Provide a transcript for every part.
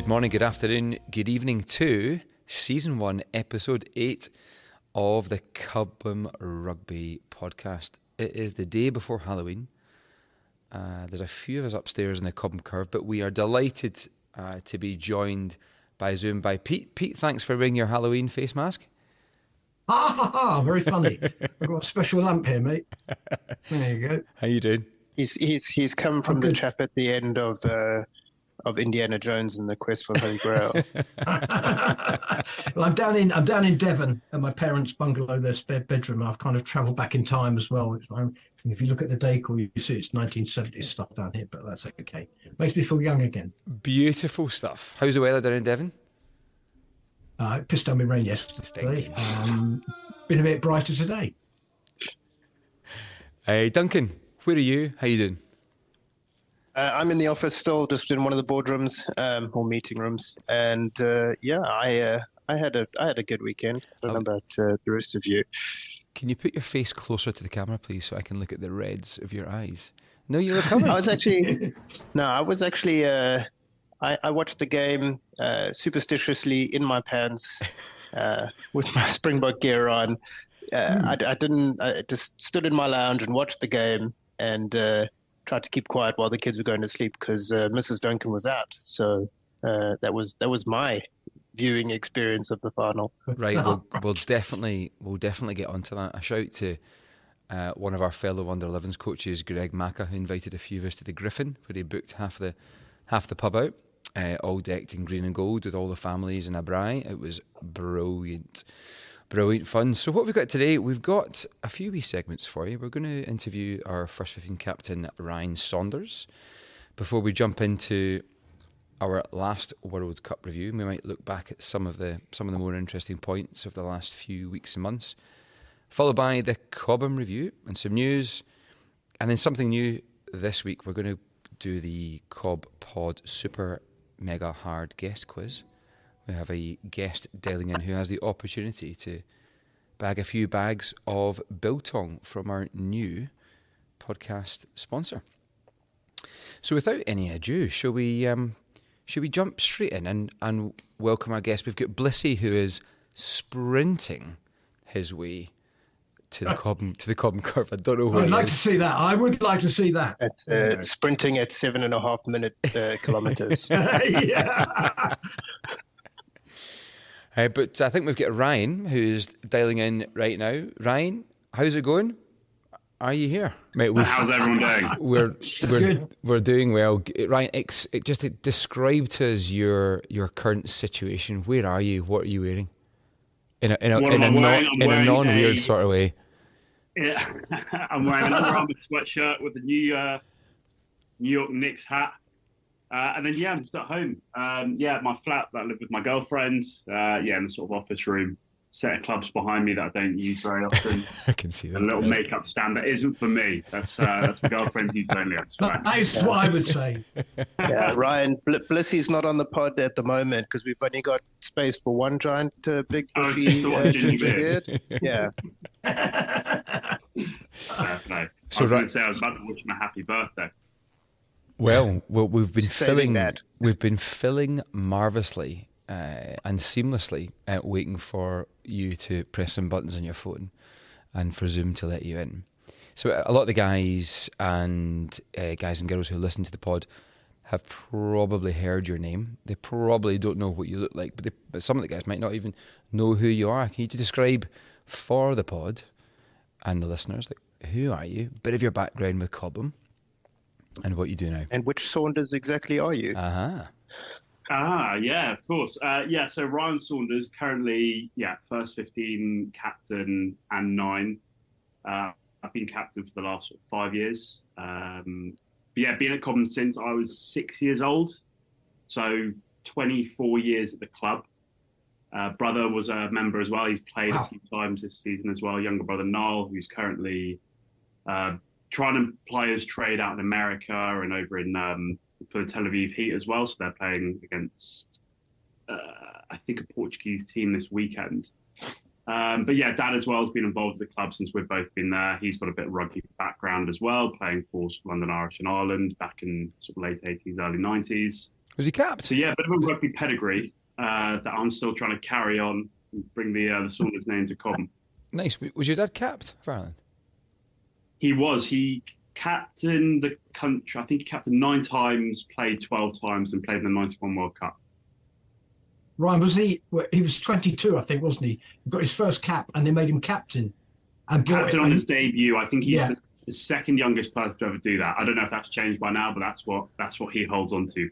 morning, good afternoon, good evening to Season 1, Episode 8 of the Cobham Rugby Podcast. It is the day before Halloween. There's a few of us upstairs in the Cobham Curve, but we are delighted to be joined by Zoom by Pete. Pete, thanks for wearing your Halloween face mask. Ha ha ha! Very funny. I've got a special lamp here, mate. There you go. How you doing? He's come from the chap at the end of Indiana Jones and the Quest for the Holy Grail. Well, I'm down in Devon at my parents' bungalow, their spare bedroom. I've kind of travelled back in time as well. If you look at the decor, you see it's 1970s stuff down here, but that's okay. Makes me feel young again. Beautiful stuff. How's the weather down in Devon? It pissed down with rain yesterday. Been a bit brighter today. Hey, Duncan, where are you? How you doing? I'm in the office still, just in one of the boardrooms or meeting rooms, and I had a good weekend. I don't know about the rest of you. Can you put your face closer to the camera, please, so I can look at the reds of your eyes? No, you recovered. I was actually. I watched the game superstitiously in my pants with my Springbok gear on. I just stood in my lounge and watched the game and tried to keep quiet while the kids were going to sleep because Mrs. Duncan was out. So that was my viewing experience of the final. Right, we'll definitely get onto that. A shout to one of our fellow under-11s coaches, Greg Macca, who invited a few of us to the Griffin, where he booked half the pub out. All decked in green and gold with all the families in a braai. It was brilliant fun. So what we've got today, we've got a few wee segments for you. We're going to interview our first 15 captain, Ryan Saunders. Before we jump into our last World Cup review, we might look back at some of the more interesting points of the last few weeks and months, followed by the Cobham review and some news, and then something new this week. We're going to do the Cob Pod Super Mega Hard Guest Quiz. We have a guest dialing in who has the opportunity to bag a few bags of biltong from our new podcast sponsor. So without any ado, shall we jump straight in and welcome our guest? We've got Blissy, who is sprinting his way to the Cobham Curve. I don't know where I'd like to see that. I would like to see that. Sprinting at 7.5 minute kilometres. Yeah. But I think we've got Ryan, who's dialing in right now. Ryan, how's it going? Are you here? Mate, how's everyone doing? We're doing well. Ryan, just describe to us your current situation. Where are you? What are you wearing? In a non-weird sort of way. Yeah, I'm wearing an Under Armour sweatshirt with the New York Knicks hat. And then, I'm just at home. My flat that I live with my girlfriend. In the sort of office room. Set of clubs behind me that I don't use very often. I can see that. A little makeup stand that isn't for me. That's my girlfriend's use only. That is what I would say. Yeah, Ryan, Blissy's not on the pod at the moment because we've only got space for one giant big bushy beard. Yeah. No. So I was about to wish him a happy birthday. Well, we've been filling marvellously and seamlessly waiting for you to press some buttons on your phone and for Zoom to let you in. So a lot of the guys and girls who listen to the pod have probably heard your name. They probably don't know what you look like, but some of the guys might not even know who you are. Can you describe for the pod and the listeners, like, who are you, a bit of your background with Cobham, and what you do now? And which Saunders exactly are you? Yeah, of course. So Ryan Saunders, currently, first 15 captain and 9. I've been captain for the last 5 years. Been at Cobham since I was 6 years old. So 24 years at the club. Brother was a member as well. He's played a few times this season as well. Younger brother Niall, who's currently trying to play his trade out in America and over in for the Tel Aviv Heat as well. So they're playing against, I think, a Portuguese team this weekend. Dad as well has been involved with the club since we've both been there. He's got a bit of rugby background as well, playing for London Irish and Ireland back in sort of late 80s, early 90s. Was he capped? So yeah, a bit of a rugby pedigree that I'm still trying to carry on and bring the Saunders name to Cobham. Nice. Was your dad capped for Ireland? He was. He captained the country. I think he captained 9 times, played 12 times, and played in the '91 World Cup. Ryan, was he? Well, he was 22, I think, wasn't he? He got his first cap, and they made him captain. And Captain on his debut. I think he's the second youngest person to ever do that. I don't know if that's changed by now, but that's what he holds on to.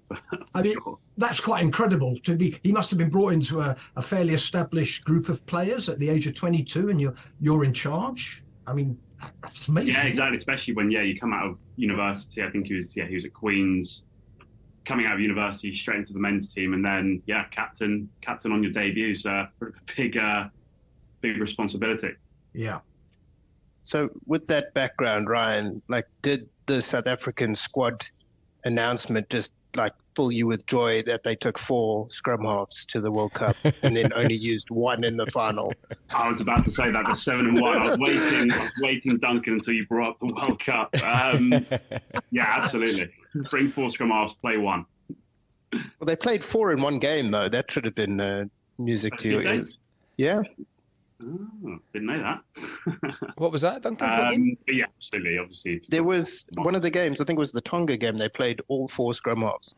I mean, sure. That's quite incredible to be. He must have been brought into a fairly established group of players at the age of 22, and you're in charge. I mean, that's amazing. Yeah, exactly. Especially when you come out of university. I think he was at Queen's. Coming out of university, straight into the men's team, and then captain on your debut is a big responsibility. Yeah. So with that background, Ryan, did the South African squad announcement just fill you with joy that they took 4 scrum halves to the World Cup and then only used 1 in the final? I was about to say that, the 7-1. I was waiting, Duncan, until you brought up the World Cup. Yeah, absolutely. Bring 4 scrum halves, play 1. Well, they played 4 in one game, though. That should have been music to your ears. Yeah. Oh, didn't know that. What was that, Duncan? But yeah, absolutely. Obviously, there was one of the games. I think it was the Tonga game. They played all 4 scrum halves.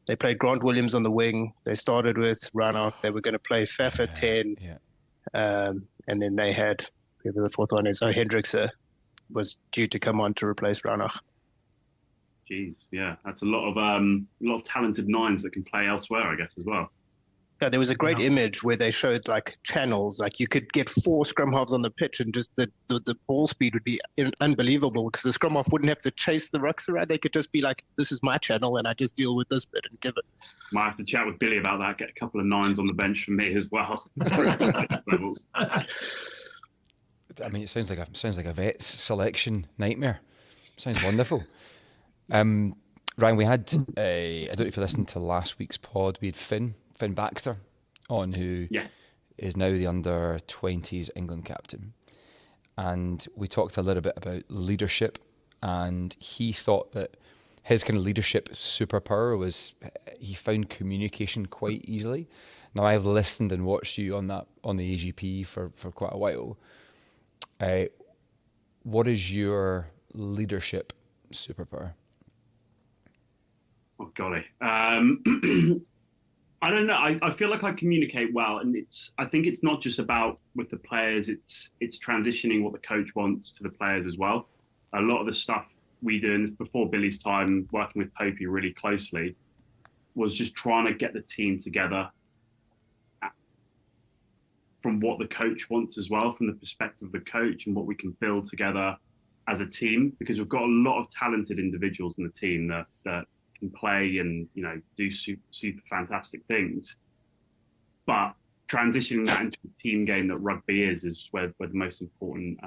They played Grant Williams on the wing. They started with Ranach. They were going to play Faf at 10. Yeah. And then they had whoever the fourth one is. So Hendrickse was due to come on to replace Ranach. Jeez, yeah, that's a lot of talented 9s that can play elsewhere, I guess, as well. Yeah, there was a great image where they showed channels, you could get 4 scrum halves on the pitch and just the ball speed would be unbelievable because the scrum half wouldn't have to chase the rucks around. They could just be this is my channel and I just deal with this bit and give it. Might have to chat with Billy about that, get a couple of 9s on the bench for me as well. I mean, it sounds like a vet's selection nightmare. Sounds wonderful. Ryan, we had I don't know if you listened to last week's pod. We had Finn Baxter on, who is now the under-20s England captain, and we talked a little bit about leadership, and he thought that his kind of leadership superpower was he found communication quite easily. Now, I've listened and watched you on the AGP for quite a while. What is your leadership superpower? Oh golly, I don't know. I feel like I communicate well, and I think it's not just about with the players. It's transitioning what the coach wants to the players as well. A lot of the stuff we do, and this before Billy's time working with Popey really closely, was just trying to get the team together from what the coach wants as well, from the perspective of the coach and what we can build together as a team, because we've got a lot of talented individuals in the team that can play and do super fantastic things, but transitioning that into a team game that rugby is where the most important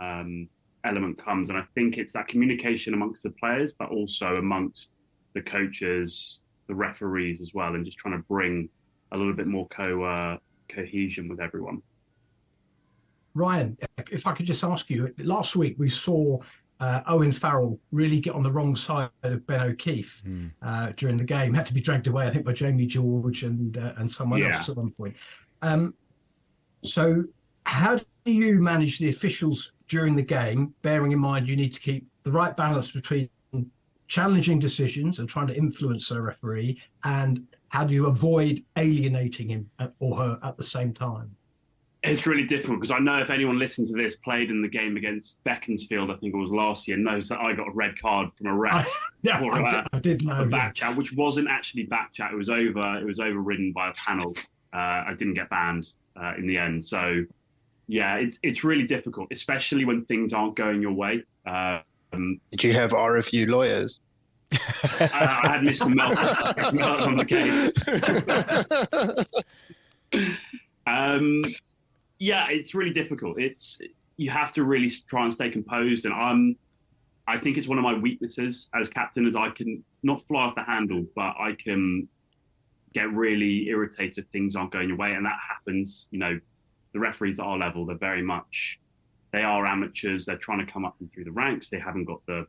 element comes. And I think it's that communication amongst the players, but also amongst the coaches, the referees as well, and just trying to bring a little bit more cohesion with everyone. Ryan, if I could just ask you, last week we saw Owen Farrell really get on the wrong side of Ben O'Keefe during the game. Had to be dragged away, I think, by Jamie George and someone else at one point. So how do you manage the officials during the game, bearing in mind you need to keep the right balance between challenging decisions and trying to influence a referee, and how do you avoid alienating him or her at the same time? It's really difficult because I know if anyone listened to this played in the game against Beaconsfield, I think it was last year, knows that I got a red card from a ref. I did know. Back chat, which wasn't actually back chat. It was overridden by a panel. I didn't get banned in the end. So yeah, it's really difficult, especially when things aren't going your way. Did you have RFU lawyers? I had Mr. Melton on the case. Yeah, it's really difficult. You have to really try and stay composed, and I think it's one of my weaknesses as captain, is I can not fly off the handle, but I can get really irritated if things aren't going your way, and that happens. The referees at our level, they are amateurs. They're trying to come up and through the ranks. They haven't got the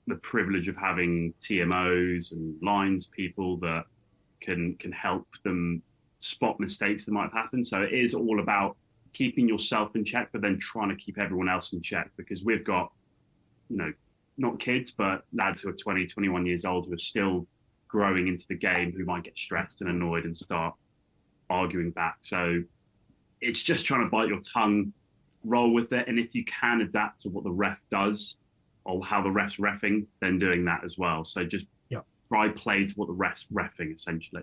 the privilege of having TMOs and lines people that can help them spot mistakes that might have happened. So it is all about keeping yourself in check, but then trying to keep everyone else in check, because we've got, not kids, but lads who are 20, 21 years old who are still growing into the game, who might get stressed and annoyed and start arguing back. So it's just trying to bite your tongue, roll with it. And if you can adapt to what the ref does or how the ref's reffing, then doing that as well. So just try play to what the ref's reffing, essentially.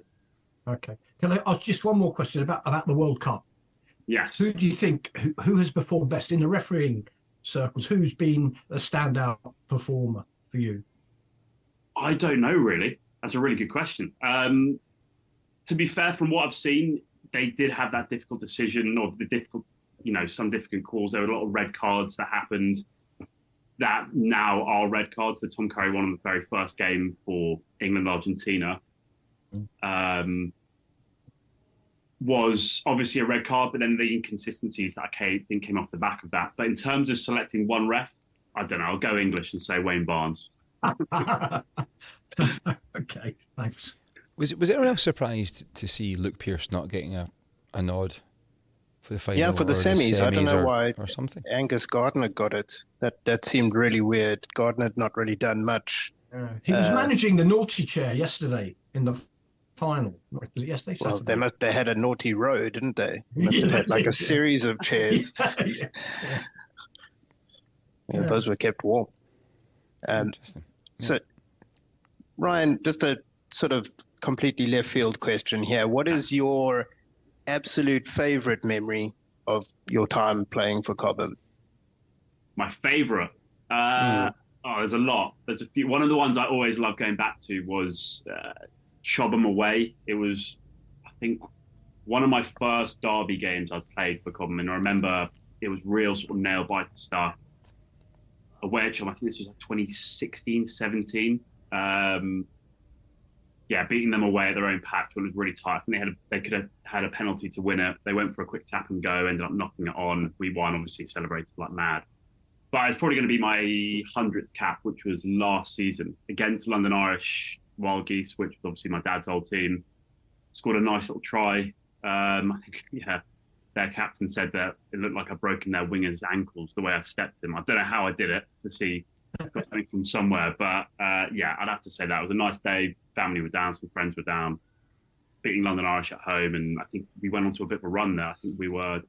Okay. Can I ask just one more question about the World Cup? Yes. Who do you think, who has performed best in the refereeing circles? Who's been a standout performer for you? I don't know, really. That's a really good question. To be fair, from what I've seen, they did have that difficult decision, or the difficult, some difficult calls. There were a lot of red cards that happened that now are red cards. The Tom Curry one on the very first game for England-Argentina was obviously a red card, but then the inconsistencies that came off the back of that. But in terms of selecting one ref, I don't know. I'll go English and say Wayne Barnes. Okay, thanks. Was anyone else surprised to see Luke Pearce not getting a nod for the final? Yeah, for the semis. I don't know why or something. Angus Gardner got it. That seemed really weird. Gardner had not really done much. He was managing the naughty chair yesterday in the final. Was it yesterday? Saturday? Well, they had a naughty row, didn't they? Must have had like a series of chairs. Those were kept warm. Interesting. So, Ryan, just a sort of completely left field question here. What is your absolute favorite memory of your time playing for Cobham? My favorite? There's a lot. There's a few. One of the ones I always loved going back to was Chobham away. It was, I think, one of my first derby games I played for Cobham, and I remember it was real sort of nail-biter stuff. Away at Chobham, I think this was like 2016, 17. Beating them away at their own patch when it was really tight. I think they could have had a penalty to win it. They went for a quick tap and go, ended up knocking it on. We won, obviously celebrated like mad. But it's probably going to be my 100th cap, which was last season against London Irish Wild Geese, which was obviously my dad's old team. Scored a nice little try. I think, their captain said that it looked like I'd broken their winger's ankles the way I stepped him. I don't know how I did it, to see got something from somewhere. But I'd have to say that. It was a nice day. Family were down, some friends were down, beating London Irish at home. And I think we went on to a bit of a run there. I think we were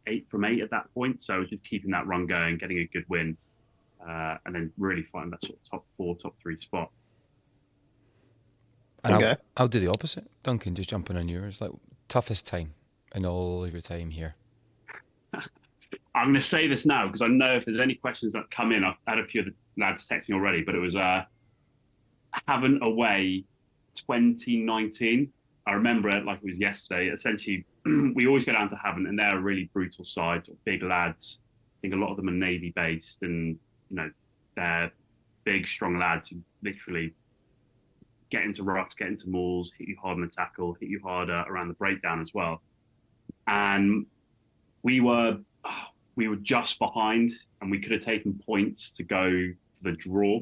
8 from 8 at that point. So just keeping that run going, getting a good win, and then really finding that sort of top 4, top 3 spot. And I'll do the opposite. Duncan, just jumping on yours. Like, toughest time in all of your time here. I'm going to say this now because I know if there's any questions that come in, I've had a few of the lads text me already, but it was Havant away 2019. I remember it like it was yesterday. Essentially, we always go down to Havant, and they're a really brutal side, sort of big lads. I think a lot of them are Navy-based, and they're big, strong lads who literally get into rucks, get into mauls, hit you hard on the tackle, hit you harder around the breakdown as well. And we were just behind, and we could have taken points to go for the draw.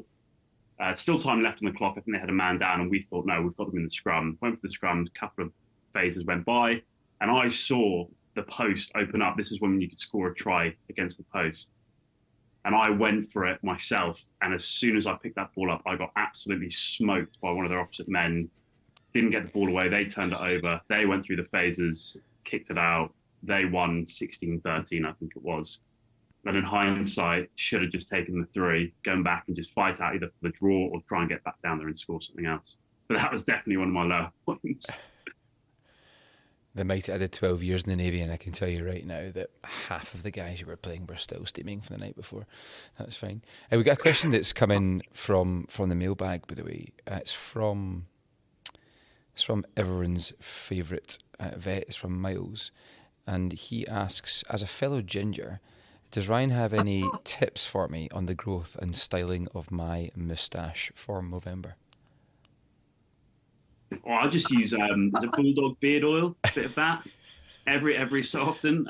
Still time left on the clock. I think they had a man down, and we thought, no, we've got them in the scrum. Went for the scrum. A couple of phases went by, and I saw the post open up. This is when you could score a try against the post. And I went for it myself. And as soon as I picked that ball up, I got absolutely smoked by one of their opposite men. Didn't get the ball away. They turned it over. They went through the phases, kicked it out. They won 16-13, I think it was. And in hindsight, should have just taken the 3, going back and just fight out either for the draw or try and get back down there and score something else. But that was definitely one of my lower points. They might have added 12 years in the Navy, and I can tell you right now that half of the guys who were playing were still steaming from the night before. That's fine. We've got a question that's come in from the mailbag, by the way. It's from everyone's favourite vet. It's from Miles. And he asks, as a fellow ginger, does Ryan have any tips for me on the growth and styling of my moustache for Movember? Or I'll just use there's a bulldog beard oil, a bit of that every so often.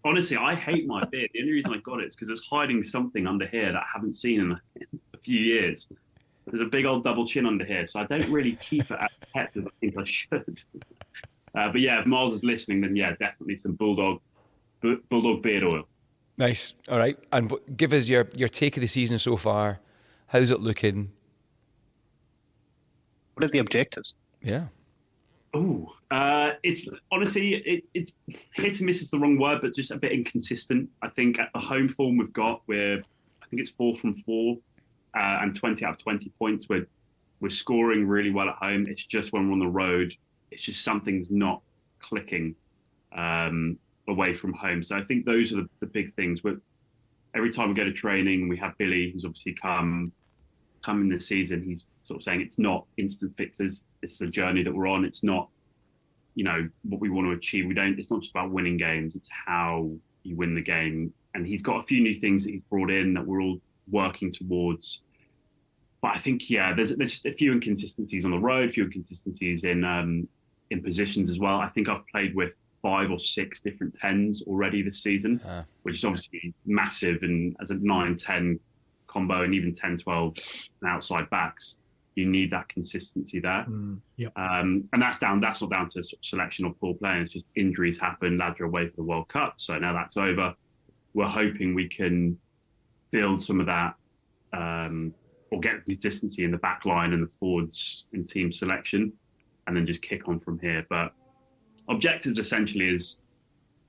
Honestly, I hate my beard. The only reason I got it is because it's hiding something under here that I haven't seen in few years. There's a big old double chin under here, so I don't really keep it as kept as I think I should. But yeah, if Miles is listening, then yeah, definitely some bulldog beard oil. Nice. All right. And give us your take of the season so far. How's it looking? What are the objectives? Yeah. Oh, it's honestly, it's hit and miss is the wrong word, but just a bit inconsistent. I think at the home form we've got, I think it's 4 from 4 and 20 out of 20 points. We're scoring really well at home. It's just when we're on the road, it's just something's not clicking away from home. So I think those are the big things. But every time we go to training, we have Billy, who's obviously come in this season. He's sort of saying it's not instant fixes. It's a journey that we're on. It's not, what we want to achieve. It's not just about winning games. It's how you win the game. And he's got a few new things that he's brought in that we're all working towards. But I think, there's just a few inconsistencies on the road, a few inconsistencies in positions as well. I think I've played with 5 or 6 different 10s already this season, which is obviously massive. And as a 9-10 combo and even 10-12 and outside backs, you need that consistency there. Yep. And that's not down to sort of selection or poor playing. It's just injuries happen. Lads are away for the World Cup, so now that's over. We're hoping we can build some of that or get consistency in the back line and the forwards in team selection, and then just kick on from here. But objectives essentially is,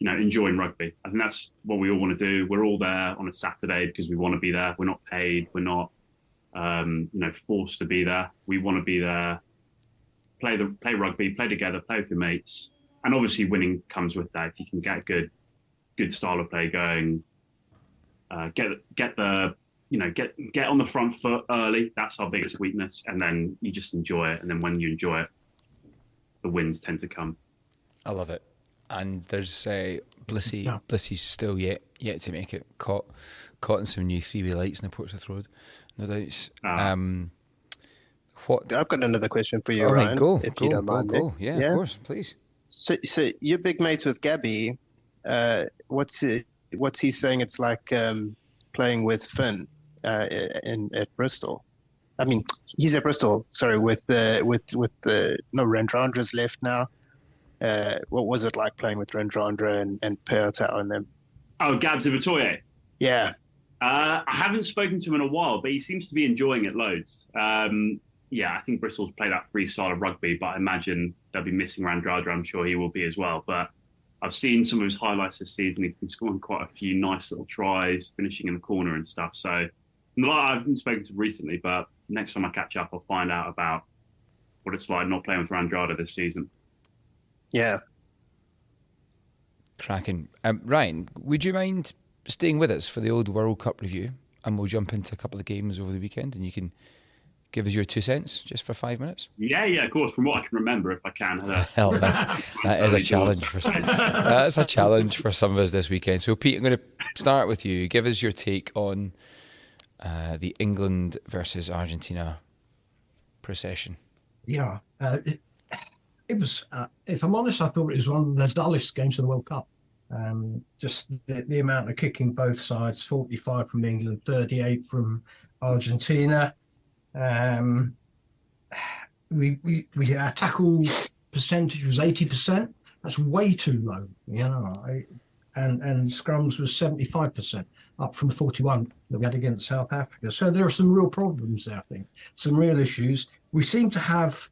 enjoying rugby. I think that's what we all want to do. We're all there on a Saturday because we want to be there. We're not paid. We're not, forced to be there. We want to be there, play rugby, play together, play with your mates. And obviously winning comes with that. If you can get a good style of play going, get on the front foot early. That's our biggest weakness. And then you just enjoy it. And then when you enjoy it, the wins tend to come. I love it. And there's Blissy's still yet to make it. Caught in some new 3-way lights in the Portsmouth Road, no doubts. What? I've got another question for you, All right, Ryan. go. You don't mind. Go. Yeah, of course, please. So you're big mates with Gabby. What's he saying? It's like playing with Finn at Bristol. I mean, he's at Bristol. Sorry, with Rendrandre's left now. What was it like playing with Rendrandre and Peotau and them? Oh, Gabs Ibatoye. Yeah. I haven't spoken to him in a while, but he seems to be enjoying it loads. I think Bristol's played that free style of rugby, but I imagine they'll be missing Rendrandre. I'm sure he will be as well. But I've seen some of his highlights this season. He's been scoring quite a few nice little tries, finishing in the corner and stuff. So I haven't spoken to him recently, but next time I catch up, I'll find out about what it's like not playing with Rendrandre this season. Yeah. Cracking. Ryan, would you mind staying with us for the old World Cup review? And we'll jump into a couple of games over the weekend and you can give us your 2 cents just for 5 minutes. Yeah, of course. From what I can remember, if I can. Hell, that is a challenge. That's a challenge for some of us this weekend. So, Pete, I'm going to start with you. Give us your take on the England versus Argentina procession. Yeah. It was, if I'm honest, I thought it was one of the dullest games of the World Cup. Just the amount of kicking both sides, 45 from England, 38 from Argentina. Our tackle percentage was 80%. That's way too low, and scrums was 75%, up from 41 that we had against South Africa. So there are some real problems there, I think, some real issues. We didn't have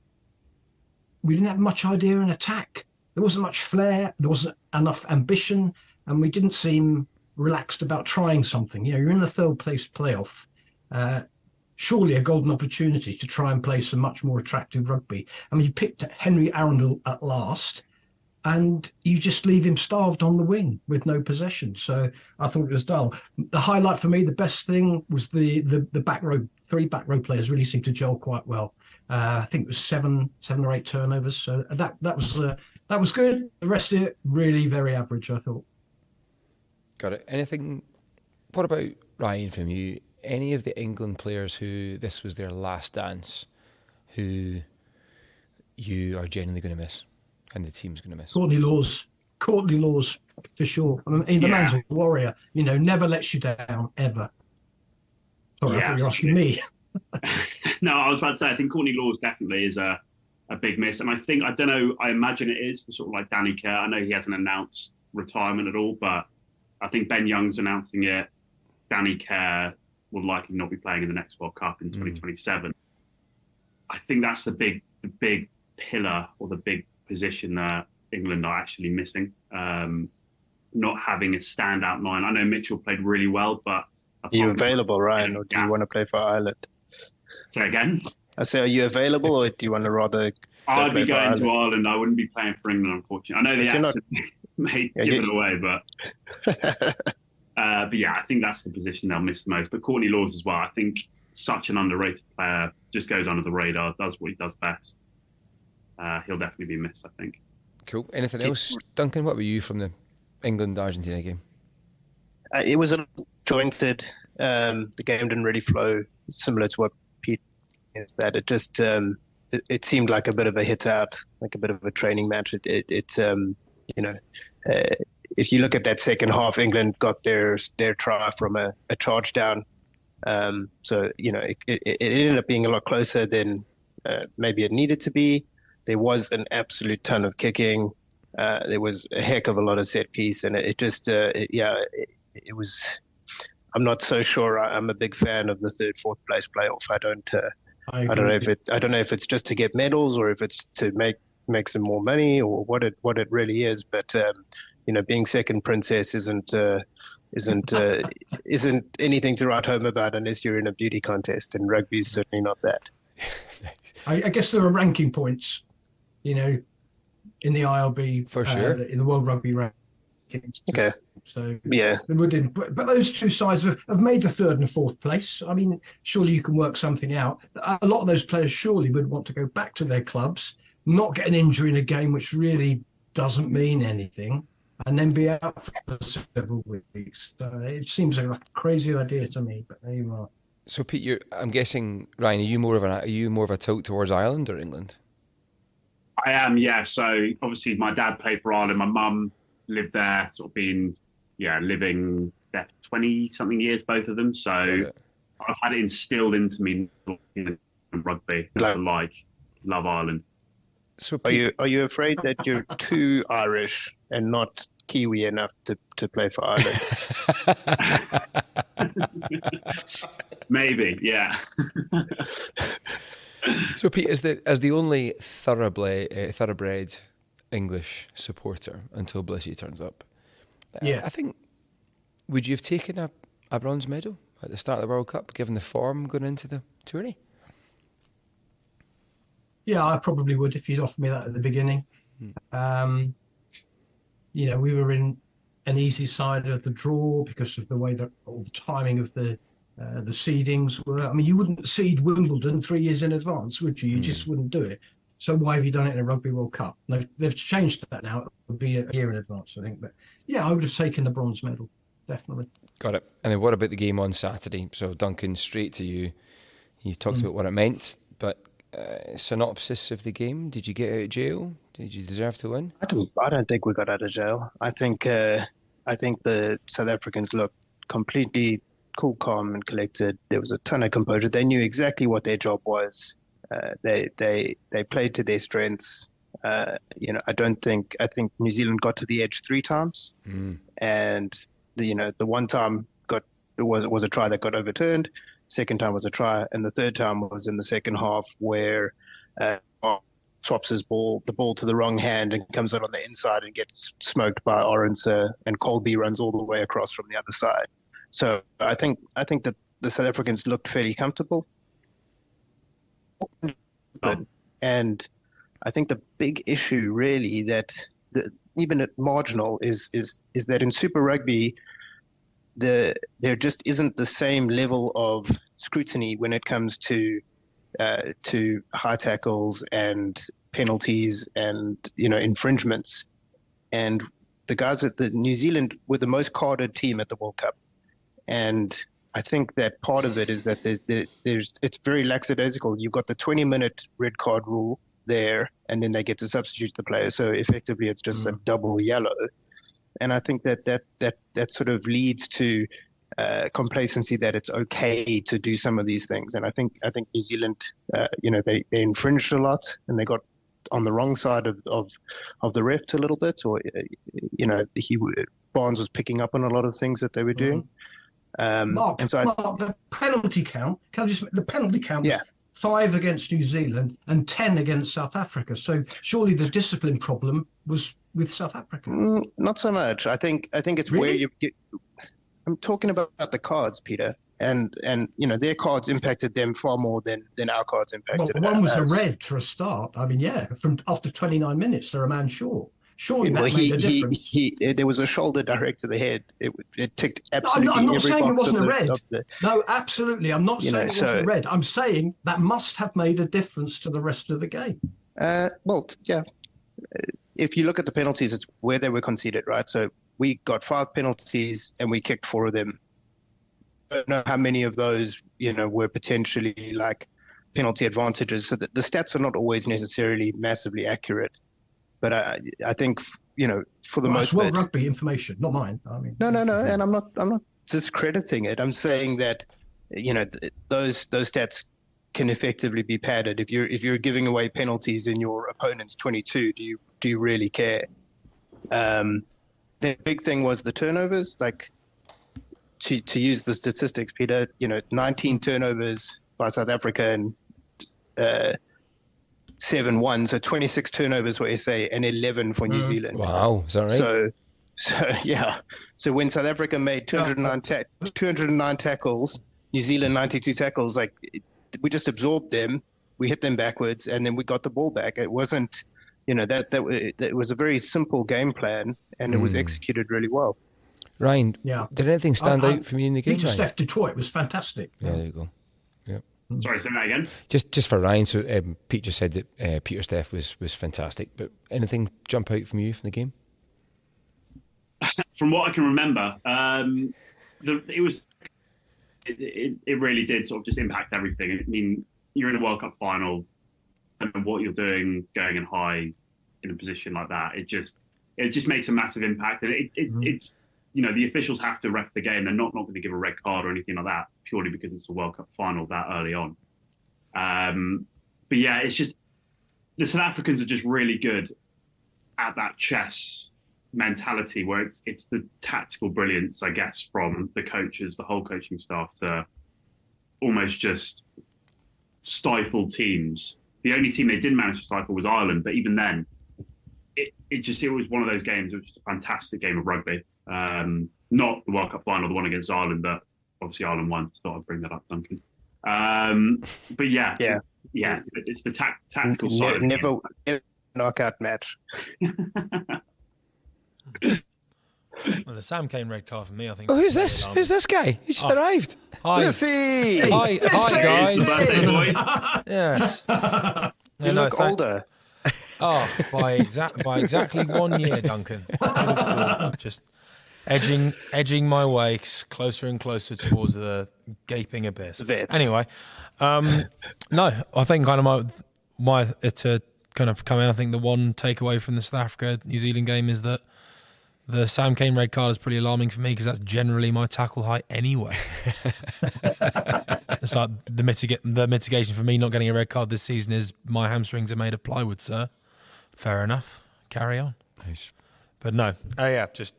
much idea in attack. There wasn't much flair. There wasn't enough ambition, and we didn't seem relaxed about trying something. You're in the third place playoff. Surely a golden opportunity to try and play some much more attractive rugby. I mean, you picked Henry Arundel at last, and you just leave him starved on the wing with no possession. So I thought it was dull. The highlight for me, the best thing, was the back row. 3 back row players really seemed to gel quite well. I think it was 7 or 8 turnovers. So that was good. The rest of it, really very average, I thought. Got it. Anything? What about, Ryan, from you? Any of the England players who this was their last dance, who you are genuinely going to miss, and the team's going to miss? Courtney Lawes for sure. I mean, the man's a warrior. Never lets you down ever. Sorry, I thought you were asking me. No, I was about to say, I think Courtney Lawes definitely is a big miss. And I don't know, I imagine it is for sort of like Danny Kerr. I know he hasn't announced retirement at all, but I think Ben Young's announcing it. Danny Kerr will likely not be playing in the next World Cup in 2027. I think that's the big pillar or the big position that England are actually missing. Not having a standout nine. I know Mitchell played really well, but are you available, Ryan, or do you want to play for Ireland? Say again? I say, are you available, or do you want to rather? I'd be going to Ireland. I wouldn't be playing for England, unfortunately. I know the accent may give it away, but yeah, I think that's the position they'll miss the most. But Courtney Lawes as well. I think such an underrated player, just goes under the radar, does what he does best. He'll definitely be missed, I think. Cool. Anything else, Duncan? What were you from the England-Argentina game? It was a jointed. The game didn't really flow, similar to what Pete is. That it just it seemed like a bit of a hit out, like a bit of a training match. If you look at that second half, England got their try from a charge down. So it ended up being a lot closer than maybe it needed to be. There was an absolute ton of kicking. There was a heck of a lot of set piece, and it was. I'm not so sure. I'm a big fan of the 3rd, 4th place playoff. I don't know if it's just to get medals or if it's to make some more money or what it really is. But being second princess isn't anything to write home about unless you're in a beauty contest, and rugby is certainly not that. I guess there are ranking points, in the ILB for sure, in the World Rugby rankings. Okay. So yeah, but those two sides have made the 3rd and 4th place. I mean, surely you can work something out. A lot of those players surely would want to go back to their clubs, not get an injury in a game which really doesn't mean anything, and then be out for several weeks. So it seems like a crazy idea to me, but there you are. So Pete, I'm guessing, Ryan, are you more of a tilt towards Ireland or England? I am, yeah. So obviously my dad played for Ireland. My mum lived there, sort of living there for 20-something years, both of them. So I've had it instilled into me in rugby. Love Ireland. So are you afraid that you're too Irish and not Kiwi enough to play for Ireland? Maybe, yeah. So Pete, as the only thoroughbred English supporter until Blissy turns up, yeah, I think, would you have taken a bronze medal at the start of the World Cup, given the form going into the tourney? Yeah, I probably would if you'd offered me that at the beginning. We were in an easy side of the draw because of the way that all the timing of the seedings were. I mean, you wouldn't seed Wimbledon 3 years in advance, would you? You just wouldn't do it. So why have you done it in a Rugby World Cup? They've changed that now. It would be a year in advance, I think. But yeah, I would have taken the bronze medal, definitely. Got it. And then what about the game on Saturday? So Duncan, straight to you. You talked about what it meant, but synopsis of the game. Did you get out of jail? Did you deserve to win? I don't think we got out of jail. I think the South Africans looked completely cool, calm, and collected. There was a ton of composure. They knew exactly what their job was. They played to their strengths. I think New Zealand got to the edge 3 times, and the one time was a try that got overturned. Second time was a try, and the third time was in the second half where swaps the ball to the wrong hand and comes out on the inside and gets smoked by Orange, and Colby runs all the way across from the other side. So I think that the South Africans looked fairly comfortable. And I think the big issue really that even at marginal is that in Super Rugby there just isn't the same level of scrutiny when it comes to high tackles and penalties and infringements. And the guys at the New Zealand were the most carded team at the World Cup, and I think that part of it is that it's very lackadaisical. You've got the 20-minute red card rule there, and then they get to substitute the player. So effectively, it's just a double yellow. And I think that sort of leads to complacency that it's okay to do some of these things. And I think New Zealand, they infringed a lot, and they got on the wrong side of the ref a little bit, or Barnes was picking up on a lot of things that they were doing. Mark, and so Mark, the penalty count. The penalty count was 5 against New Zealand and 10 against South Africa. So surely the discipline problem was with South Africa. Not so much. I think it's really? where you get. I'm talking about the cards, Peter, and their cards impacted them far more than our cards impacted. Well, one was a red for a start. I mean, from after 29 minutes, they're a man short. Surely that made a difference. There was a shoulder direct to the head. It ticked absolutely. No, I'm not every saying it box wasn't of a the- red. of the- No, absolutely. I'm not saying it wasn't a red. I'm saying that must have made a difference to the rest of the game. Well, yeah. If you look at the penalties, it's where they were conceded, right? So we got 5 penalties and we kicked 4 of them. I don't know how many of those, were potentially like penalty advantages. So the stats are not always necessarily massively accurate. But I think, for the most part, part, rugby information, not mine. I mean, no, and I'm not discrediting it. I'm saying that, those stats can effectively be padded. If you're giving away penalties in your opponent's 22, do you really care? The big thing was the turnovers. Like, to use the statistics, Peter, 19 turnovers by South Africa and 7-1, so 26 turnovers for SA and 11 for New Zealand. Wow, is that right? So yeah. So when South Africa made 209 tackles, New Zealand 92 tackles, we just absorbed them, we hit them backwards, and then we got the ball back. It wasn't, that was a very simple game plan, and it was executed really well. Ryan, did anything stand out from you in the game? Peter Steph Detroit was fantastic. Yeah, there you go. Sorry, say that again. Just for Ryan, so Pete just said that Peter Steph was fantastic, but anything jump out from you from the game? From what I can remember, it really did sort of just impact everything. I mean, you're in a World Cup final, and what you're doing going in high in a position like that, it just makes a massive impact. And it's the officials have to ref the game. They're not going to give a red card or anything like that purely because it's a World Cup final that early on. But yeah, it's just the South Africans are just really good at that chess mentality where it's the tactical brilliance, I guess, from the coaches, the whole coaching staff to almost just stifle teams. The only team they didn't manage to stifle was Ireland, but even then, it was one of those games. It was just a fantastic game of rugby. Not the World Cup final, the one against Ireland that obviously Ireland won. So I'd bring that up, Duncan. But yeah, it's the tactical side of never knockout match. Well, the Sam Cane red card for me, I think. Oh, who's this? Who's this guy? He just arrived. Hi. Hi, guys. Birthday boy. Yes. You look older. Oh, by exactly 1 year, Duncan. Just edging my way closer and closer towards the gaping abyss. Anyway, no, I think kind of my to kind of come in. I think the one takeaway from the South Africa New Zealand game is that the Sam Cane red card is pretty alarming for me because that's generally my tackle height anyway. It's like the mitigation for me not getting a red card this season is my hamstrings are made of plywood, sir. Fair enough. Carry on. Nice. But no, just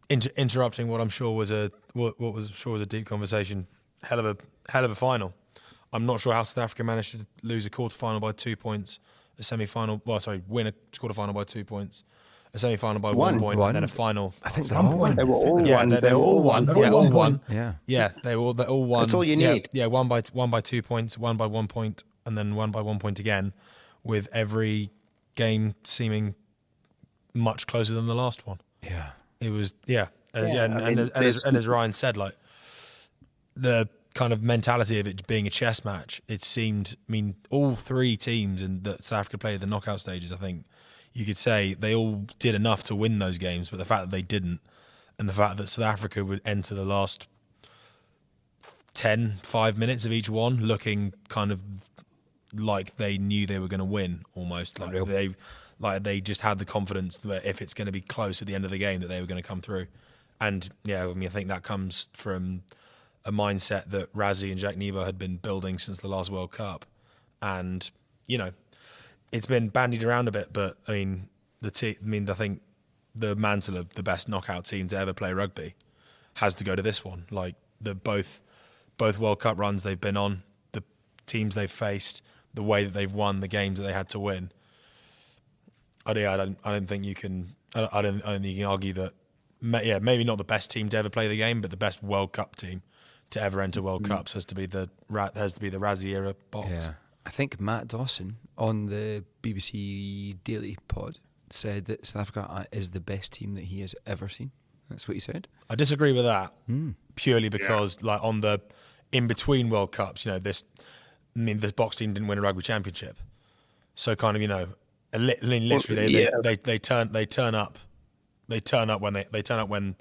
interrupting what I'm sure was a deep conversation. Hell of a final. I'm not sure how South Africa managed to lose a quarterfinal by 2 points, win a quarterfinal by 2 points, a semi-final by 1 point, and then a final. I think they all won. They were all one. Yeah, they were all one. Yeah, all one. Yeah, they all won. That's all you need. Yeah, one by 2 points, one by 1 point, and then one by 1 point again, with every game seeming much closer than the last one. Yeah, it was. As Ryan said, like the kind of mentality of it being a chess match. It seemed. I mean, all 3 teams in that South Africa played the knockout stages, I think you could say they all did enough to win those games, but the fact that they didn't, and the fact that South Africa would enter the last 5 minutes of each one looking kind of like they knew they were going to win, almost like they just had the confidence that if it's going to be close at the end of the game that they were going to come through, And yeah, I mean, I think that comes from a mindset that Razzie and Jack Nebo had been building since the last World Cup. And, you know, it's been bandied around a bit, but I mean, I think the mantle of the best knockout team to ever play rugby has to go to this one. Like both World Cup runs they've been on, the teams they've faced, the way that they've won the games that they had to win. I don't think you can argue that. Yeah, maybe not the best team to ever play the game, but the best World Cup team to ever enter World Cups has to be the Razzie era box. Yeah, I think Matt Dawson on the BBC Daily Pod said that South Africa is the best team that he has ever seen. That's what he said. I disagree with that purely because, like, on the in between World Cups, you know, this box team didn't win a rugby championship, so kind of, you know, literally they turn up. They turn up when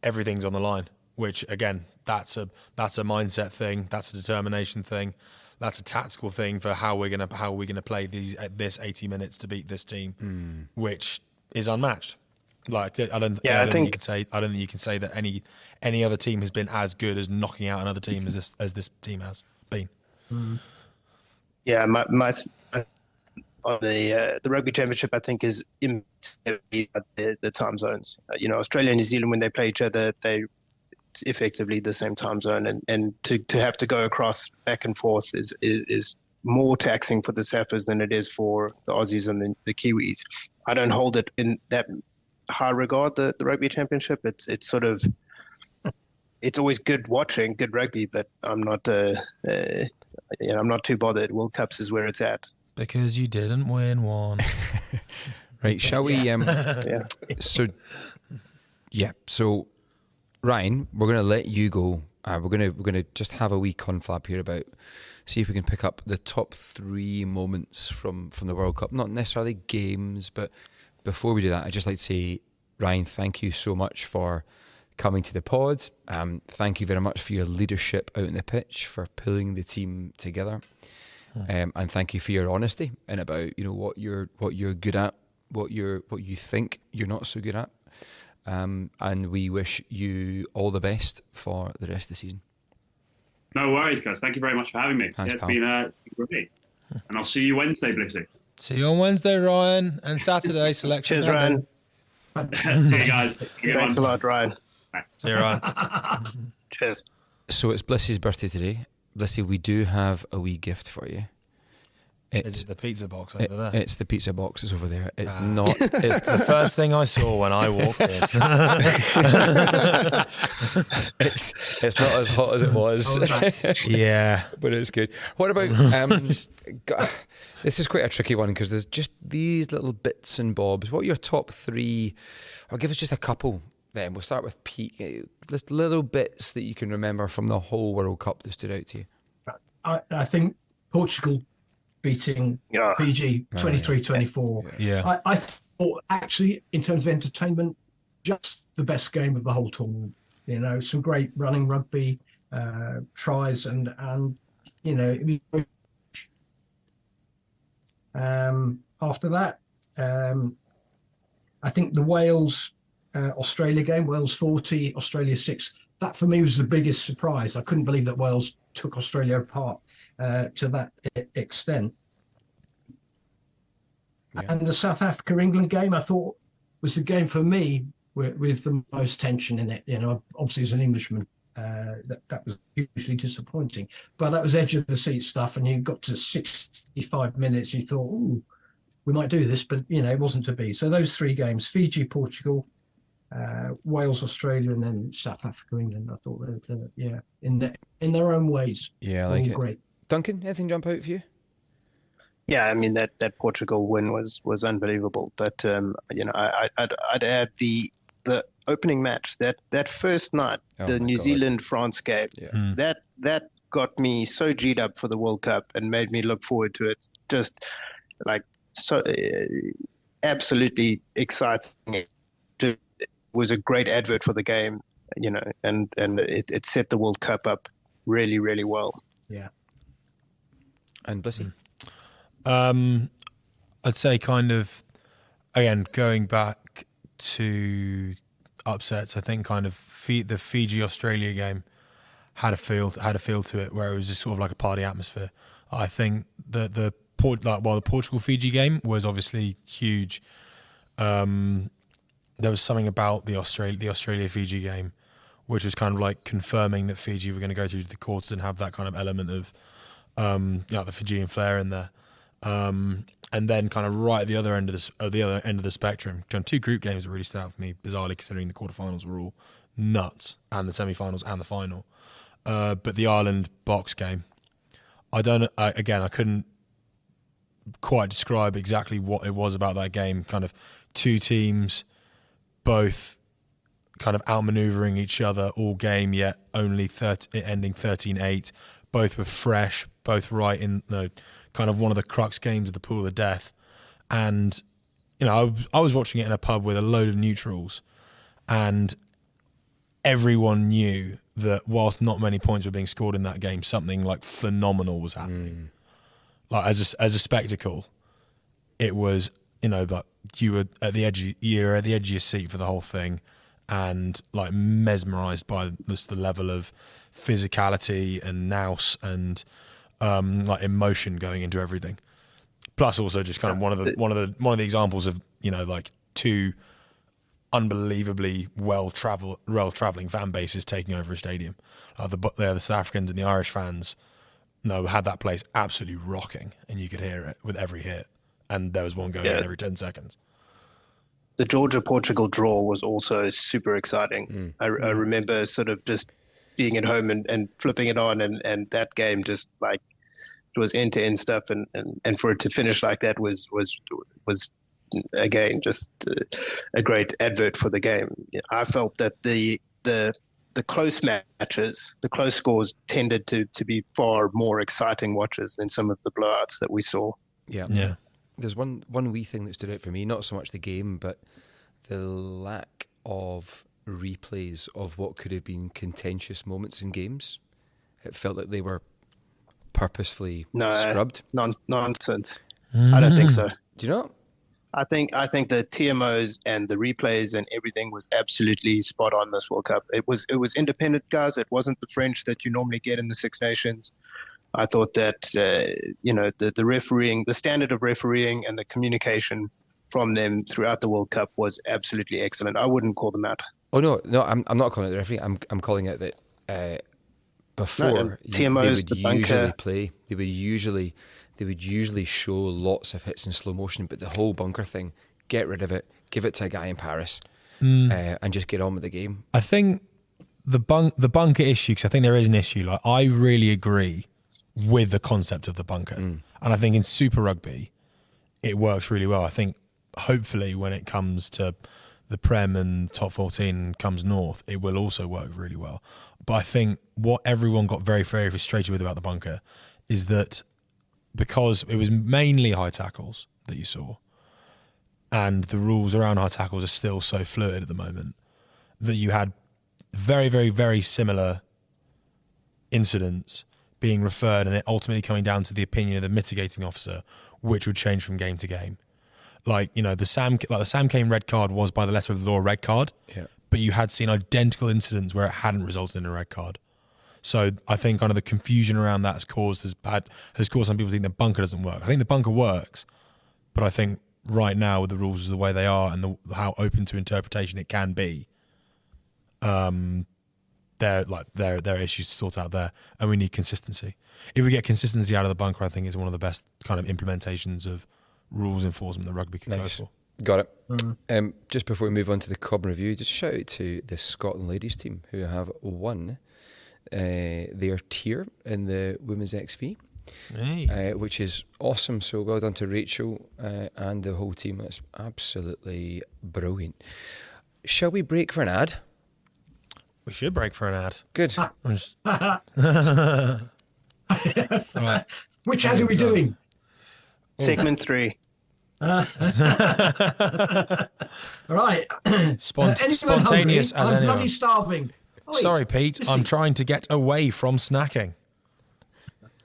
everything's on the line. Which again, that's a mindset thing. That's a determination thing. That's a tactical thing for how we're gonna play this 80 minutes to beat this team, which is unmatched. Like I don't think you can say that any other team has been as good as knocking out another team as this team has been. Yeah, my on the rugby championship, I think, is in the time zones. You know, Australia and New Zealand, when they play each other, it's effectively the same time zone, and to have to go across back and forth is more taxing for the Saffers than it is for the Aussies and the Kiwis. I don't hold it in that high regard, the rugby championship. It's sort of, it's always good watching good rugby, but I'm not I'm not too bothered. World Cups is where it's at. Because you didn't win one. Right, shall we? So Ryan, we're going to let you go. We're going to just have a wee conflab here about, see if we can pick up the top 3 moments from the World Cup. Not necessarily games, but before we do that, I'd just like to say, Ryan, thank you so much for coming to the pod. Thank you very much for your leadership out in the pitch, for pulling the team together. And thank you for your honesty and about, you know, what you're good at, what you think you're not so good at, and we wish you all the best for the rest of the season. No worries, guys. Thank you very much for having me. Thanks, it's pal. been great, and I'll see you Wednesday, Blissy. See you on Wednesday, Ryan, and Saturday selection. Cheers, Ryan. See you guys. Thanks a lot, Ryan. See you, Ryan. Cheers. So it's Blissy's birthday today. Blissy, we do have a wee gift for you. It's the pizza box over there. It's the pizza box. It's over there. It's not. It's the first thing I saw when I walked in. it's not as hot as it was. Yeah, but it's good. What about? This is quite a tricky one because there's just these little bits and bobs. What are your top 3? Or give us just a couple. Then we'll start with Pete. Just little bits that you can remember from the whole World Cup that stood out to you. I think Portugal beating Fiji 23-24. Yeah. I thought, actually, in terms of entertainment, just the best game of the whole tournament. You know, some great running rugby, tries, and you know, after that, I think the Wales Australia game, Wales 40, Australia 6. That for me was the biggest surprise. I couldn't believe that Wales took Australia apart to that extent. Yeah. And the South Africa-England game, I thought, was the game for me with the most tension in it. You know, obviously as an Englishman, that was hugely disappointing. But that was edge of the seat stuff, and you got to 65 minutes, you thought, ooh, we might do this, but you know, it wasn't to be. So those 3 games: Fiji, Portugal, Wales, Australia, and then South Africa, England. I thought that, in their own ways, I like it. Great. Duncan, anything jump out for you? Yeah, I mean that Portugal win was unbelievable. But you know, I'd add the opening match, that first night, the New Zealand France game. Yeah. That got me so G'd up for the World Cup and made me look forward to it. Just like so, absolutely exciting. It was a great advert for the game, you know, and it set the World Cup up really, really well. Yeah. And Blissy? I'd say kind of, again, going back to, upsets. I think kind of the Fiji-Australia game had a feel to it where it was just sort of like a party atmosphere. I think the Portugal-Fiji game was obviously huge. There was something about the Australia-Fiji game which was kind of like confirming that Fiji were going to go through to the quarters and have that kind of element of the Fijian flair in there. And then kind of right at the other end of the spectrum, kind of two group games that really stood out for me, bizarrely considering the quarterfinals were all nuts, and the semi-finals and the final. But the Ireland box game, I couldn't quite describe exactly what it was about that game. Kind of two teams, both kind of outmaneuvering each other all game, yet only ending 13-8. Both were fresh, both right in kind of one of the crux games of the pool of death. And, I was watching it in a pub with a load of neutrals, and everyone knew that whilst not many points were being scored in that game, something like phenomenal was happening. Like as a spectacle, it was, but you were at the edge of your seat for the whole thing, and like mesmerised by the level of physicality and nous and like emotion going into everything. Plus, also just kind of one of the examples of like two unbelievably well traveling fan bases taking over a stadium. The South Africans and the Irish fans had that place absolutely rocking, and you could hear it with every hit, and there was one going on every 10 seconds. The Georgia-Portugal draw was also super exciting. I remember sort of just being at home and flipping it on, and that game just like it was end-to-end stuff, and for it to finish like that was again just a great advert for the game. I felt that the close matches, the close scores tended to be far more exciting watches than some of the blowouts that we saw. Yeah. There's one wee thing that stood out for me, not so much the game, but the lack of replays of what could have been contentious moments in games. It felt like they were purposefully scrubbed. Nonsense. I don't think so. Do you not? I think the TMOs and the replays and everything was absolutely spot on this World Cup. It was independent guys. It wasn't the French that you normally get in the Six Nations. I thought that the refereeing, the standard of refereeing, and the communication from them throughout the World Cup was absolutely excellent. I wouldn't call them out. Oh no, I'm not calling it the referee. I'm calling it that before TMO, they would usually play. They would usually show lots of hits in slow motion, but the whole bunker thing, get rid of it, give it to a guy in Paris, and just get on with the game. I think the bunker issue, because I think there is an issue. Like, I really agree with the concept of the bunker, and I think in Super Rugby it works really well. I think hopefully when it comes to the Prem and top 14 comes north, it will also work really well. But I think what everyone got very, very frustrated with about the bunker is that because it was mainly high tackles that you saw, and the rules around high tackles are still so fluid at the moment, that you had very, very, very similar incidents being referred, and it ultimately coming down to the opinion of the mitigating officer, which would change from game to game. Like, the Sam Cane red card was by the letter of the law a red card, but you had seen identical incidents where it hadn't resulted in a red card. So I think kind of the confusion around that has caused some people to think the bunker doesn't work. I think the bunker works, but I think right now with the rules the way they are and how open to interpretation it can be, there are issues to sort out there, and we need consistency. If we get consistency out of the bunker, I think it's one of the best kind of implementations of rules enforcement that rugby can go for. Got it. Just before we move on to the Cobham Review, just a shout out to the Scotland ladies team who have won their tier in the Women's XV, which is awesome. So well done to Rachel and the whole team. That's absolutely brilliant. Shall we break for an ad? We should break for an ad. Good. Right. Which ad are we doing? Segment 3. All right. Spontaneous as I'm anyone. bloody starving. Oi, Sorry, Pete. listen. I'm trying to get away from snacking.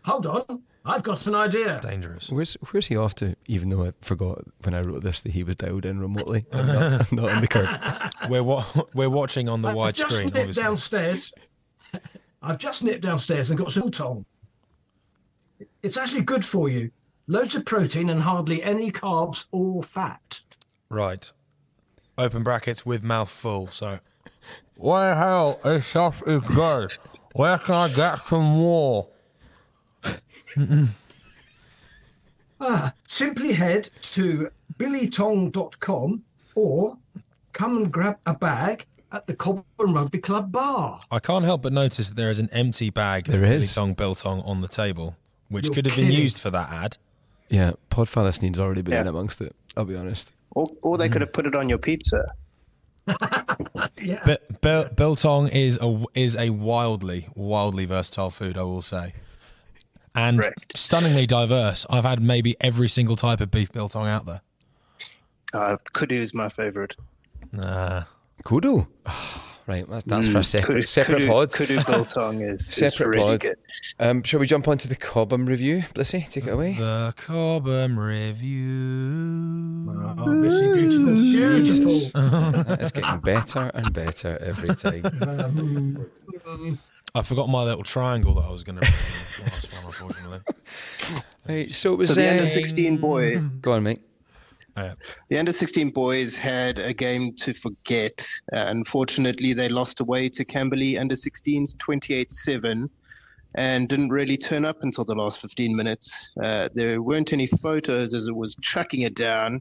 Hold on. I've got an idea. Dangerous. Where's he off to? Even though I forgot when I wrote this that he was dialed in remotely, and not in the curve. We're watching on the wide screen. I've just nipped downstairs and got some biltong. It's actually good for you. Loads of protein and hardly any carbs or fat. Right. Open brackets with mouth full. So, where hell this stuff is good? Where can I get some more? Simply head to billytong.com or come and grab a bag at the Cobham Rugby Club bar. I can't help but notice that there is an empty bag of Biltong on the table, which could have been used for that ad. Yeah, Podfather Sneed's already been in amongst it, I'll be honest. Or they could have put it on your pizza. Yeah. But biltong is a wildly versatile food, I will say, and stunningly diverse. I've had maybe every single type of beef biltong out there. Kudu is my favourite. Kudu, right? That's for a separate pod. Kudu biltong is separate really pod. Good. Shall we jump onto the Cobham review? Blissy, take it away. The Cobham review. Beautiful. It's getting better and better every time. I forgot my little triangle that I was going to bring in the last one, unfortunately. Right, so it was the under-16 boys. Go on, mate. The under-16 boys had a game to forget. Unfortunately, they lost away to Camberley under-16s 28-7 and didn't really turn up until the last 15 minutes. There weren't any photos as it was chucking it down,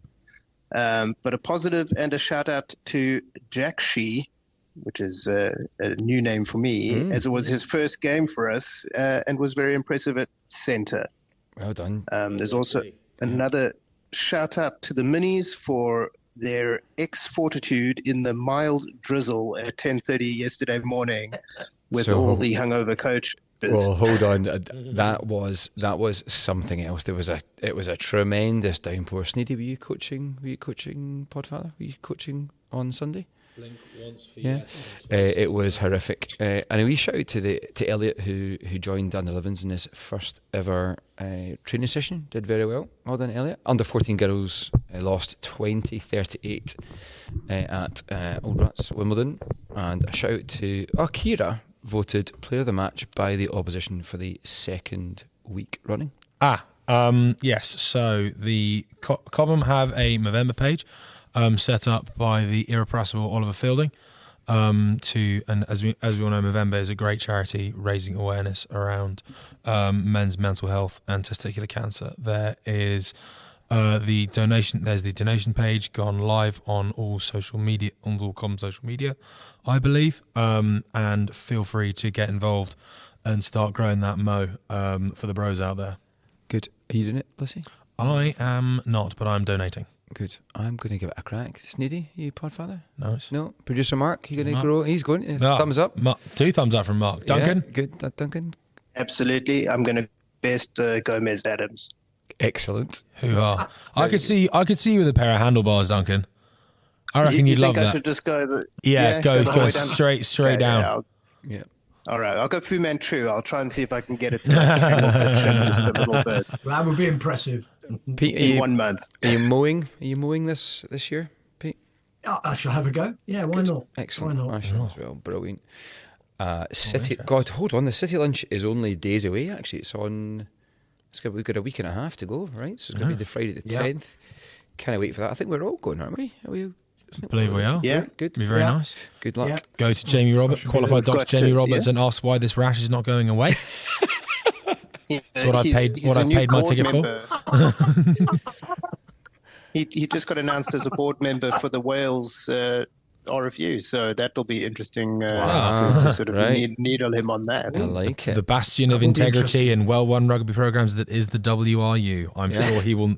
but a positive and a shout-out to Jack Shee, which is a new name for me, as it was his first game for us and was very impressive at centre. Well done. There's also another shout out to the Minis for their fortitude in the mild drizzle at 10:30 yesterday morning with all the hungover coaches. Well, hold on. That was something else. It was a tremendous downpour. Sneedy, were you coaching Podfather? Were you coaching on Sunday? Blink once for yes. It was horrific. And a wee shout out to Elliot who joined under 11s in his first ever training session. Did very well. Well done, Elliot. Under 14 girls lost 20-38 at Old Rats Wimbledon. And a shout out to Akira, voted player of the match by the opposition for the second week running. Yes. So the Cobham have a Movember page. Set up by the irrepressible Oliver Fielding, and as we all know, Movember is a great charity raising awareness around men's mental health and testicular cancer. There is the donation. There's the donation page gone live on all social media, on all Cobham social media, I believe. And feel free to get involved and start growing that for the bros out there. Good. Are you doing it, Blissy? I am not, but I'm donating. Good. I'm going to give it a crack. Sneedy, you Podfather? No. Producer Mark, you going to grow? He's going. Thumbs up. 2 thumbs up from Mark. Duncan? Yeah, good. Duncan? Absolutely. I'm going to best Gomez Adams. Excellent. Hoo-ha. I could see you with a pair of handlebars, Duncan. I reckon you'd love that. I should just go. Go straight down. Yeah. All right, I'll go Fu Manchu. I'll try and see if I can get it to a little bit. That would be impressive. Pete, in 1 month. Are you mowing? Are you mowing this year, Pete? I shall have a go. Yeah, why not? Excellent. Why not? I shall as well. Brilliant. City. God, hold on. The City Lunch is only days away. Actually, we've got a week and a half to go, right? So it's going to be the Friday the 10th. Can't wait for that. I think we're all going, aren't we? Are we? I believe we are. Yeah. Good. Be very nice. Good luck. Yeah. Go to Jamie Roberts, qualified doctor Jamie Roberts, and ask why this rash is not going away. That's what I paid my ticket for. He just got announced as a board member for the Wales RFU, so that'll be interesting to sort of needle him on that. I like it. The bastion of integrity and well-run rugby programs that is the WRU. I'm sure he will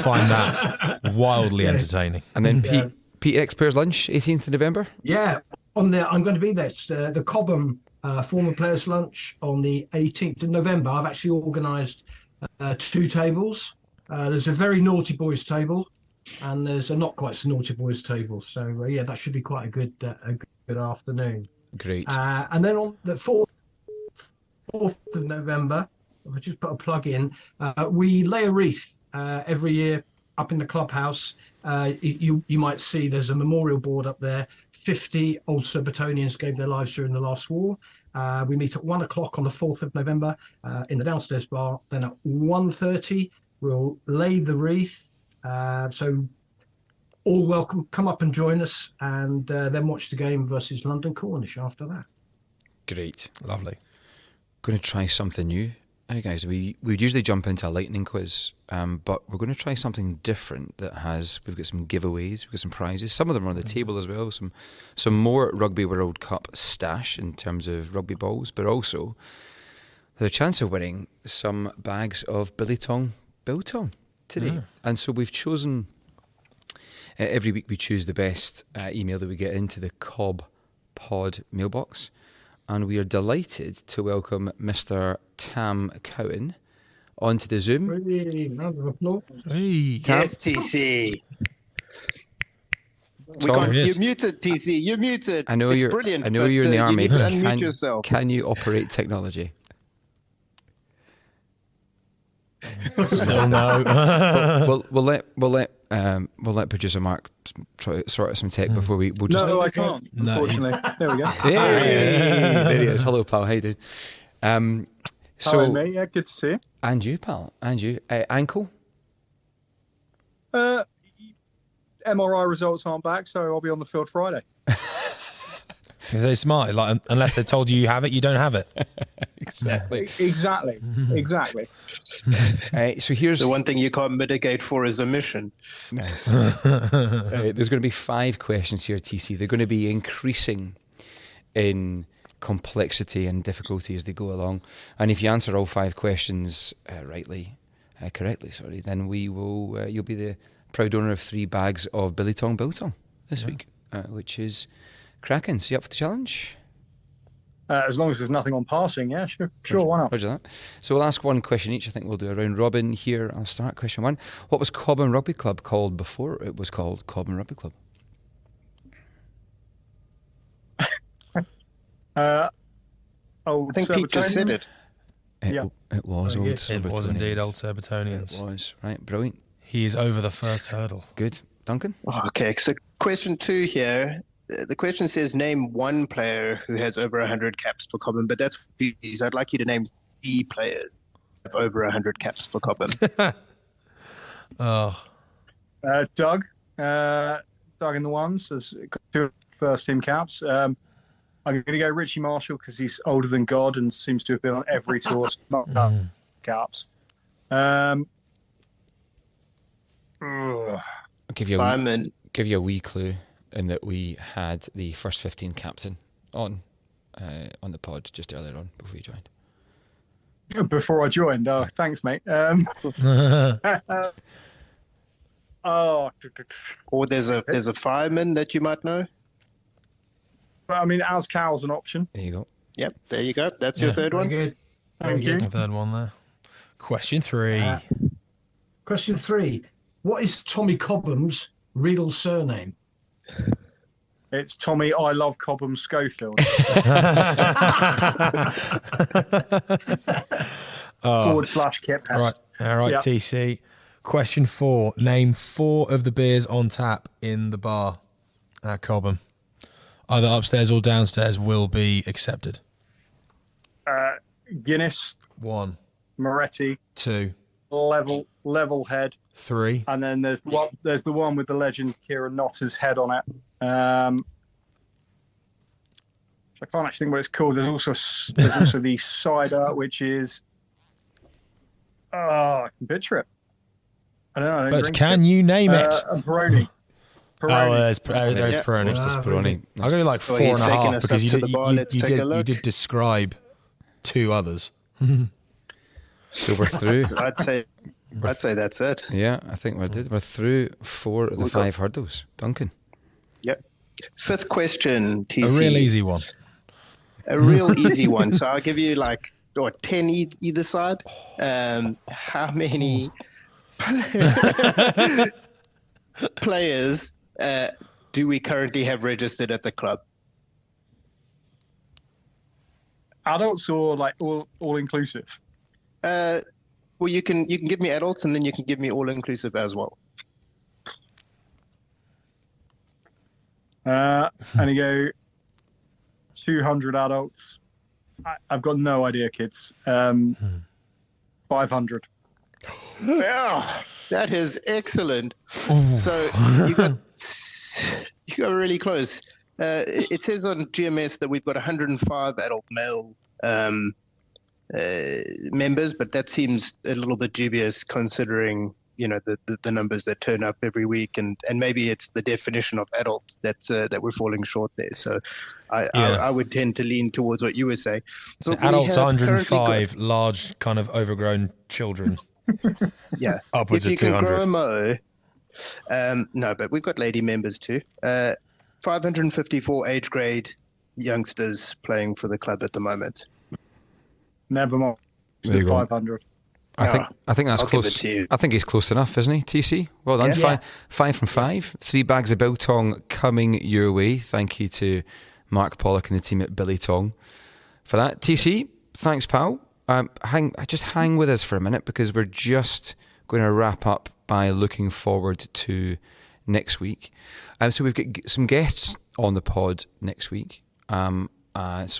find that wildly entertaining. And then Pete X Players Lunch, 18th of November. Yeah, I'm going to be there. It's the Cobham former players lunch on the 18th of November. I've actually organised 2 tables. There's a very naughty boys table, and there's a not quite so naughty boys table. So that should be quite a good afternoon. Great. And then on the 4th of November, I'll just put a plug in. We lay a wreath every year up in the clubhouse. You might see there's a memorial board up there. 50 old Surbitontians gave their lives during the last war. We meet at 1 o'clock on the 4th of November in the downstairs bar. Then at 1:30, we'll lay the wreath. So all welcome. Come up and join us, and then watch the game versus London Cornish after that. Great. Lovely. Going to try something new. Hey guys, we usually jump into a lightning quiz, but we're going to try something different we've got some giveaways, we've got some prizes. Some of them are on the table as well. Some more Rugby World Cup stash in terms of rugby balls, but also there's a chance of winning some bags of biltong today. And so we've chosen, every week we choose the best email that we get into the Cobb Pod mailbox. And we are delighted to welcome Mr. Tam Cowan onto the Zoom. Hey. Yes, TC. You're muted, TC. You're muted. I know it's you're brilliant. I know you're in the army. You need to unmute yourself. Can you operate technology? Still no. We'll let producer Mark try to sort out some tech before we'll just. No, I can't. Unfortunately, there we go. Hey, there he is. Hello, pal. How you doing? Hello, mate. Yeah, good to see you. And you, pal. And you. Ankle. MRI results aren't back, so I'll be on the field Friday. They're smart. Like, unless they told you have it, you don't have it. Exactly. Exactly. So here's the one thing you can't mitigate for is omission. Nice. There's going to be 5 questions here, TC. They're going to be increasing in complexity and difficulty as they go along. And if you answer all 5 questions correctly, then we will. You'll be the proud owner of 3 bags of biltong this week, which is cracking. So you up for the challenge? As long as there's nothing on passing, yeah, sure, why not? Roger that. So we'll ask one question each. I think we'll do a round robin here. I'll start question 1. What was Cobham Rugby Club called before it was called Cobham Rugby Club? I think Pete just said it. It was old. It was indeed old Surbitontians. It was, right, brilliant. He is over the first hurdle. Good. Duncan? Okay, so question 2 here. The question says, name one player who has over 100 caps for Cobham, but that's easy. I'd like you to name 3 players who have over 100 caps for Cobham. Oh. Doug in the ones as 2 first team caps. I'm going to go Richie Marshall because he's older than God and seems to have been on every tour. Caps. I'll give you a wee clue in that we had the first 15 captain on the pod just earlier on before you joined. Before I joined, thanks, mate. Or there's a fireman that you might know. But I mean, as Cal's an option. There you go. Yep, there you go. That's your third one. Good. Thank you. Third one there. Question 3. Question 3. What is Tommy Cobham's real surname? It's Tommy I Love Cobham Schofield. /Kip. All right, yep. TC. Question 4. Name 4 of the beers on tap in the bar at Cobham. Either upstairs or downstairs will be accepted. Guinness. 1. Moretti. 2. Level head. 3. And then there's the one with the legend Kieran Notter's head on it. I can't actually think what it's called. There's also the cider, which is I can picture it. I don't know. But can you name it? Peroni. Oh, there's Peroni. There's Peroni. I'll go like 4.5 because you did describe 2 others. So we're through. I'd say that's it. Yeah, I think we're through 4 of the 5 hurdles. Duncan. Yep. 5th question, TC. A real easy one. A real easy one. So I'll give you 10 either side. How many players do we currently have registered at the club? Adults or all inclusive? Well, you can give me adults, and then you can give me all inclusive as well. And you go 200 adults. I've got no idea, kids. 500. Yeah, that is excellent. So you got really close. It says on GMS that we've got 105 adult male members, but that seems a little bit dubious considering the numbers that turn up every week, and maybe it's the definition of adult that we're falling short there. So I would tend to lean towards what you were saying. So adults 105, large kind of overgrown children. Yeah, upwards if of 200. You can grow a mo. No, but we've got lady members too. 554 age grade youngsters playing for the club at the moment. Never mind. There you go. 500. I think that's close. I think he's close enough, isn't he, TC? Well done. Yeah. Five from 5. 3 bags of biltong coming your way. Thank you to Mark Pollock and the team at Billy Tong for that. TC, thanks, pal. Hang with us for a minute, because we're just going to wrap up by looking forward to next week. So we've got some guests on the pod next week. So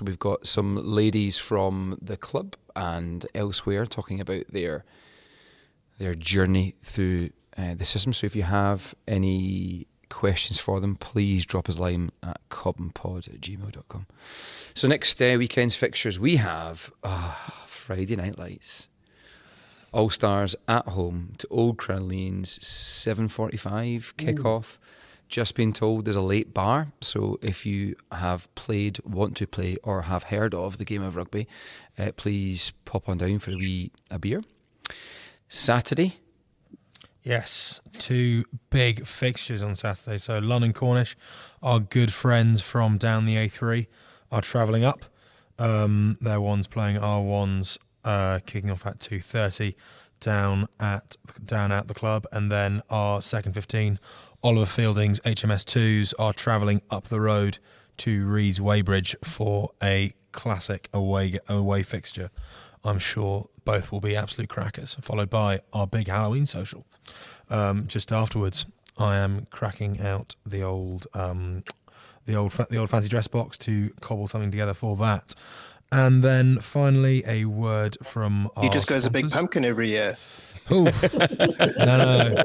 we've got some ladies from the club and elsewhere talking about their journey through the system. So if you have any questions for them, please drop us a line at cobandpod@gmail.com. So next weekend's fixtures, we have Friday Night Lights. All Stars at home to Old Crown Lanes, 7:45 kickoff. Just been told there's a late bar, so if you have played, want to play, or have heard of the game of rugby, please pop on down for a beer. Saturday. Yes, 2 big fixtures on Saturday. So London Cornish, our good friends from down the A3, are travelling up. Their ones playing our ones, kicking off at 2:30 down at the club, and then our second 15. Oliver Fielding's HMS2s are travelling up the road to Rees Weybridge for a classic away fixture. I'm sure both will be absolute crackers, followed by our big Halloween social. Just afterwards, I am cracking out the old fancy dress box to cobble something together for that. And then finally, a word from our He just goes sponsors. a big pumpkin every year. Oh, no.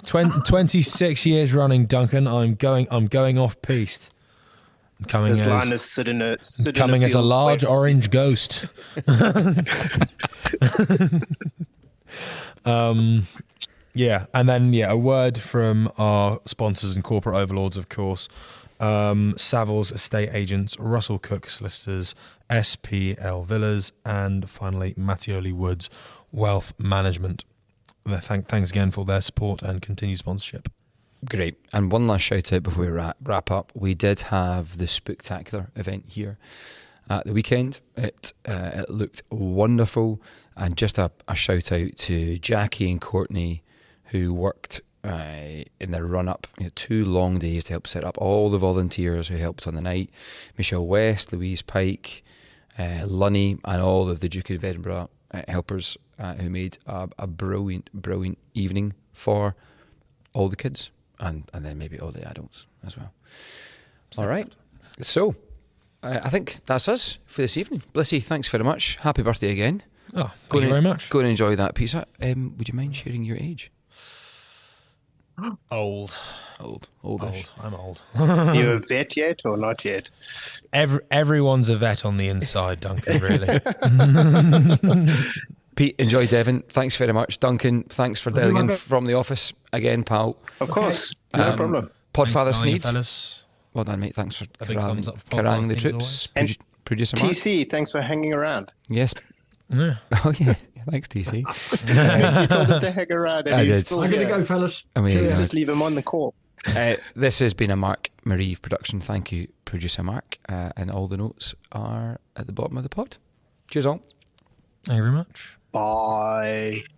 26 years running, Duncan. I'm going off piste. Coming This as line is sitting as a large orange ghost. Yeah, and then a word from our sponsors and corporate overlords, of course. Savills Estate Agents, Russell Cook Solicitors, SPL Villas, and finally Mattioli Woods Wealth Management. Thanks again for their support and continued sponsorship. Great. And one last shout out before we wrap up. We did have the Spooktacular event here at the weekend. It looked wonderful. And just a shout out to Jackie and Courtney, who worked in the run-up. 2 long days to help set up. All the volunteers who helped on the night. Michelle West, Louise Pike, Lunny, and all of the Duke of Edinburgh helpers who made a brilliant evening for all the kids and then maybe all the adults as well. All right. So I think that's us for this evening. Blissy, thanks very much. Happy birthday again. Oh, thank you very much. Go and enjoy that pizza. Would you mind sharing your age? Oldish. Old. I'm old. You a vet yet or not yet? Everyone's a vet on the inside, Duncan, really. Pete, enjoy Devon. Thanks very much. Duncan, thanks for dialing in from the office again, pal. Of course. No problem. Podfather Thank you, Sneed. fellas. Well done, mate. Thanks for A big thumbs up for carrying the Podfather troops. Sneed Producer Mark. TC, thanks for hanging around. Yes. Yeah. Oh, yeah. Thanks, TC. You told him to hang around. And I he's did. Still I'm going to here. go, fellas. I mean, Cheers. Just leave him on the call. this has been a Mark Marie production. Thank you, producer Mark. And all the notes are at the bottom of the pod. Cheers all. Thank you very much. Bye.